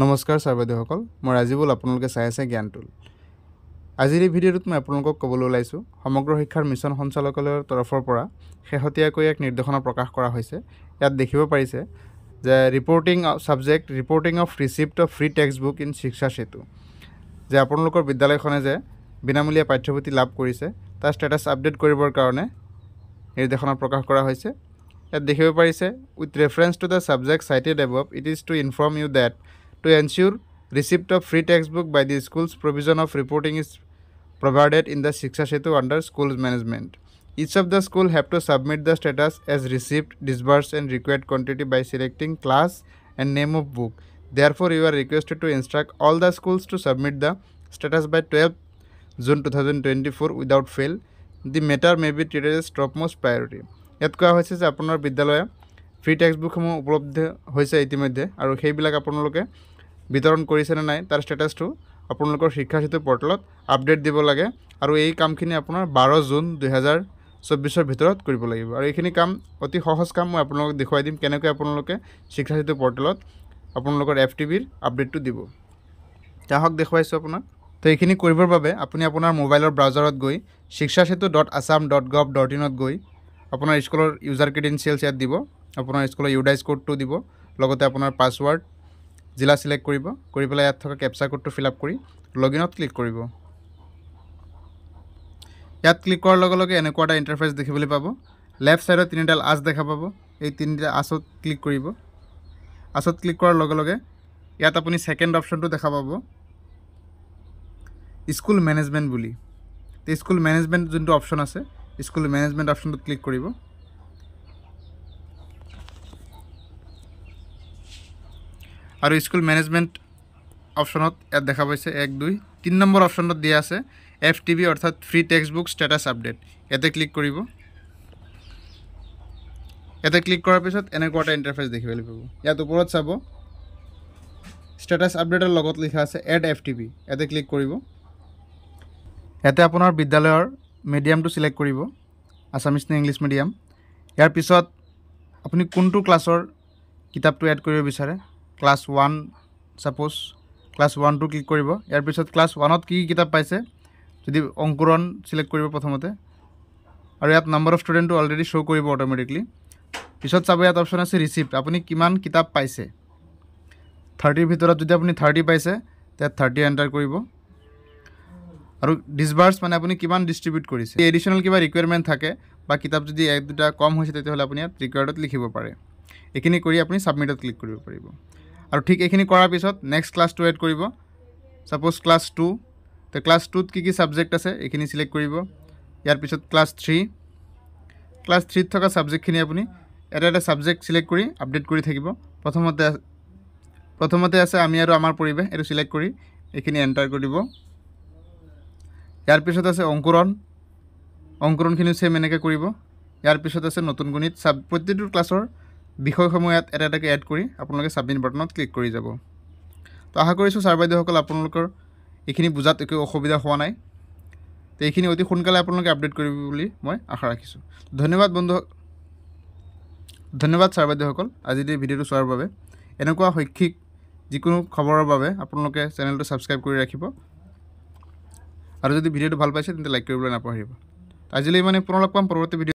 নমস্কাৰ ছাৰ বাইদেউসকল, মই ৰাজীৱুল। আপোনালোকে চাই আছে জ্ঞান টুল। আজিৰ এই ভিডিঅ'টোত মই আপোনালোকক ক'বলৈ ওলাইছোঁ সমগ্ৰ শিক্ষাৰ মিছন সঞ্চালকালয়ৰ তৰফৰ পৰা শেহতীয়াকৈ এক নিৰ্দেশনা প্ৰকাশ কৰা হৈছে। ইয়াত দেখিব পাৰিছে যে reporting of receipt of free text book in শিক্ষা সেতু, যে আপোনালোকৰ বিদ্যালয়খনে যে বিনামূলীয়া পাঠ্যপুথি লাভ কৰিছে তাৰ ষ্টেটাছ আপডেট কৰিবৰ কাৰণে নিৰ্দেশনা প্ৰকাশ কৰা হৈছে। ইয়াত দেখিব পাৰিছে, with reference to the subject cited above, it is to inform you that to ensure receipt of free textbook by the schools, provision of reporting is provided in the Shiksha Setu under schools management. Each of the school have to submit the status as received, disbursed and required quantity by selecting class and name of book. Therefore, you are requested to instruct all the schools to submit the status by 12 June 2024 without fail. The matter may be treated as topmost priority. ইয়াত কোৱা হৈছে যে আপোনাৰ বিদ্যালয়ে free টেক্সটবুকসমূহ উপলব্ধ হৈছে ইতিমধ্যে, আৰু সেইবিলাক আপোনালোকে বিতৰণ কৰিছেনে নাই তাৰ ষ্টেটাছটো আপোনালোকৰ শিক্ষা সেতু পৰ্টেলত আপডেট দিব লাগে। আৰু এই কামখিনি আপোনাৰ 12 জুন 2024 ভিতৰত কৰিব লাগিব। আৰু এইখিনি কাম অতি সহজ কাম, মই আপোনালোকক দেখুৱাই দিম কেনেকৈ আপোনালোকে শিক্ষা সেতু পৰ্টেলত আপোনালোকৰ FTBৰ আপডেটটো দিব। তাহক দেখুৱাইছোঁ আপোনাক। তো এইখিনি কৰিবৰ বাবে আপুনি আপোনাৰ মোবাইলৰ ব্ৰাউজাৰত গৈ shikshasetu.assam.gov.in গৈ আপোনাৰ স্কুলৰ ইউজাৰ ক্ৰেডেঞ্চিয়েলছ ইয়াত দিব, আপোনাৰ স্কুলৰ ইউডাইজ কোডটো দিব, লগতে আপোনাৰ পাছৱৰ্ড জিলা সিলেক্ট কৰিব, কৰি পেলাই ইয়াত থকা কেপচা কোডটো ফিল আপ কৰি লগইনত ক্লিক কৰিব। ইয়াত ক্লিক কৰাৰ লগে লগে এনেকুৱা এটা ইণ্টাৰফেচ দেখিবলৈ পাব। লেফ্ট ছাইডত তিনিডাল আঁচ দেখা পাব, এই তিনিটা আঁচত ক্লিক কৰিব। আঁচত ক্লিক কৰাৰ লগে লগে ইয়াত আপুনি ছেকেণ্ড অপশ্যনটো দেখা পাব, স্কুল মেনেজমেণ্ট বুলি। তো স্কুল মেনেজমেণ্ট যোনটো অপশ্যন আছে, স্কুল মেনেজমেণ্ট অপশ্যনটোত ক্লিক কৰিব। আৰু স্কুল মেনেজমেণ্ট অপশ্যনত ইয়াত দেখা পাইছে 1, 2, 3 নম্বৰ অপশ্যনত দিয়া আছে FTB অৰ্থাৎ free text book status update. ইয়াতে ক্লিক কৰিব। ইয়াতে ক্লিক কৰাৰ পিছত এনেকুৱা এটা ইণ্টাৰফেচ দেখিবলৈ পাব। ইয়াত ওপৰত চাব ষ্টেটাছ আপডেটৰ লগত লিখা আছে এড FTB। ইয়াতে ক্লিক কৰিব। ইয়াতে আপোনাৰ বিদ্যালয়ৰ মিডিয়ামটো চিলেক্ট কৰিব, আছামিজ নে ইংলিছ মিডিয়াম। ইয়াৰ পিছত আপুনি কোনটো ক্লাছৰ কিতাপটো এড কৰিব বিচাৰে, ক্লাছ 1 ছাপ'জ ক্লাছ 1টো ক্লিক কৰিব। ইয়াৰ পিছত ক্লাছ 1ত কি কিতাপ পাইছে, যদি অংকুৰণ চিলেক্ট কৰিব প্ৰথমতে, আৰু ইয়াত নাম্বাৰ অফ ষ্টুডেণ্টটো অলৰেডি শ্ব' কৰিব অট'মেটিকলি। পিছত চাব ইয়াত অপশ্যন আছে ৰিচিপ্ট, আপুনি কিমান কিতাপ পাইছে। 30ৰ ভিতৰত যদি আপুনি 30 পাইছে তাত 30 এণ্টাৰ কৰিব। আৰু ডিছবাৰ্ছ মানে আপুনি কিমান ডিষ্ট্ৰিবিউট কৰিছে। এডিশ্যনেল কিবা ৰিকুৱাৰমেণ্ট থাকে বা কিতাপ যদি 1-2টা কম হৈছে তেতিয়াহ'লে আপুনি ইয়াত ৰিকুৱাৰ্ডত লিখিব পাৰে। এইখিনি কৰি আপুনি ছাবমিটত ক্লিক কৰিব পাৰিব। আৰু ঠিক এইখিনি কৰাৰ পিছত নেক্সট ক্লাছটো এড কৰিব। ছাপ'জ ক্লাছ 2, তো ক্লাছ 2ত কি ছাবজেক্ট আছে এইখিনি চিলেক্ট কৰিব। ইয়াৰ পিছত ক্লাছ 3 ত থকা ছাবজেক্টখিনি আপুনি এটা ছাবজেক্ট চিলেক্ট কৰি আপডেট কৰি থাকিব। প্ৰথমতে আছে আমি আৰু আমাৰ পৰিৱেশ, এইটো চিলেক্ট কৰি এইখিনি এণ্টাৰ কৰি দিব। ইয়াৰ পিছত আছে অংকুৰণখিনিও ছেম এনেকৈ কৰিব। ইয়াৰ পিছত আছে নতুন গণিত। প্ৰতিটো ক্লাছৰ বিষয়সমূহ ইয়াত এটাকৈ এড কৰি আপোনালোকে ছাবমিট বাটনত ক্লিক কৰি যাব। তো আশা কৰিছোঁ ছাৰ বাইদেউসকল আপোনালোকৰ এইখিনি বুজাত একো অসুবিধা হোৱা নাই। তো এইখিনি অতি সোনকালে আপোনালোকে আপডেট কৰিব বুলি মই আশা ৰাখিছোঁ। ধন্যবাদ ছাৰ বাইদেউসকল আজিৰ এই ভিডিঅ'টো চোৱাৰ বাবে। এনেকুৱা শৈক্ষিক যিকোনো খবৰৰ বাবে আপোনালোকে চেনেলটো ছাবস্ক্ৰাইব কৰি ৰাখিব, আৰু যদি ভিডিঅ'টো ভাল পাইছে তেন্তে লাইক কৰিবলৈ নাপাহৰিব। আজিলৈ পুনৰ লগ পাম পৰৱৰ্তী ভিডিঅ'।